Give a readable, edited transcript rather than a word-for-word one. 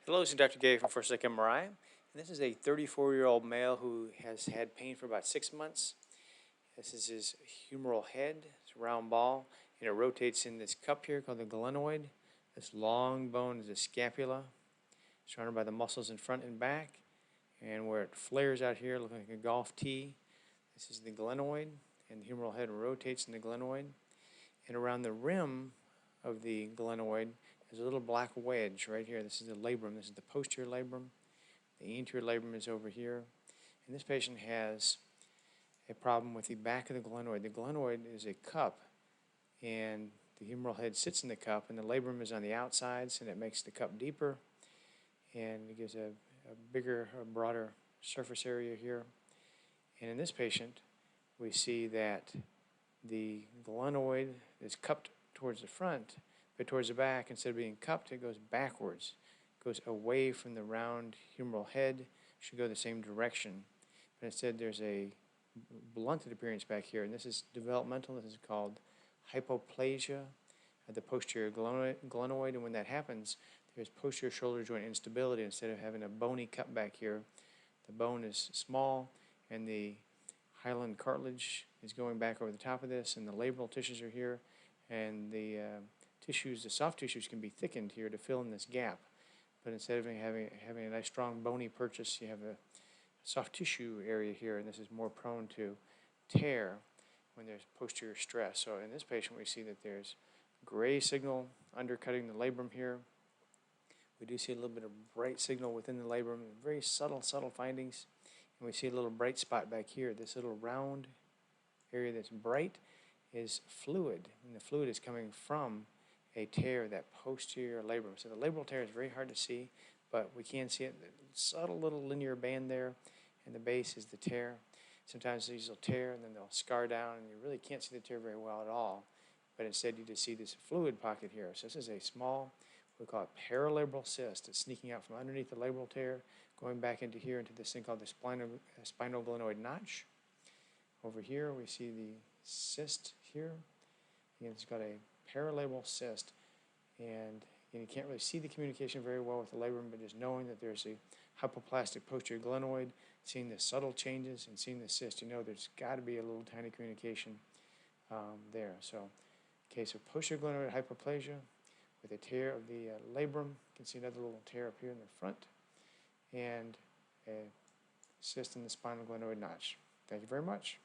Hello, this is Dr. Gay from First Look MRI. And this is a 34-year-old male who has had pain for about 6 months. This is his humeral head. It's a round ball, and it rotates in this cup here called the glenoid. This long bone is the scapula, surrounded by the muscles in front and back. And where it flares out here, looking like a golf tee, this is the glenoid, and the humeral head rotates in the glenoid. And around the rim of the glenoid, there's a little black wedge right here. This is the labrum. This is the posterior labrum. The anterior labrum is over here. And this patient has a problem with the back of the glenoid. The glenoid is a cup, and the humeral head sits in the cup, and the labrum is on the outsides, and it makes the cup deeper, and it gives a bigger, a broader surface area here. And in this patient, we see that the glenoid is cupped towards the front, but towards the back, instead of being cupped, it goes backwards. It goes away from the round humeral head. It should go the same direction. But instead, there's a blunted appearance back here, and this is developmental. This is called hypoplasia of the posterior glenoid, and when that happens, there's posterior shoulder joint instability. Instead of having a bony cup back here, the bone is small, and the hyaline cartilage is going back over the top of this, and the labral tissues are here, and the soft tissues can be thickened here to fill in this gap. But instead of having a nice strong bony purchase, you have a soft tissue area here, and this is more prone to tear when there's posterior stress. So in this patient, we see that there's gray signal undercutting the labrum here. We do see a little bit of bright signal within the labrum, very subtle findings. And we see a little bright spot back here. This little round area that's bright is fluid, and the fluid is coming from a tear of that posterior labrum. So the labral tear is very hard to see, but we can see it. Subtle little linear band there, and the base is the tear. Sometimes these will tear, and then they'll scar down, and you really can't see the tear very well at all. But instead, you just see this fluid pocket here. So this is a small, we call it paralabral cyst. It's sneaking out from underneath the labral tear, going back into here, into this thing called the spinal glenoid notch. Over here, we see the cyst here. Again, it's got a paralabral cyst, and you can't really see the communication very well with the labrum, but just knowing that there's a hypoplastic posterior glenoid, seeing the subtle changes and seeing the cyst, you know there's got to be a little tiny communication there. So, case of posterior glenoid hypoplasia with a tear of the labrum. You can see another little tear up here in the front, and a cyst in the spinal glenoid notch. Thank you very much.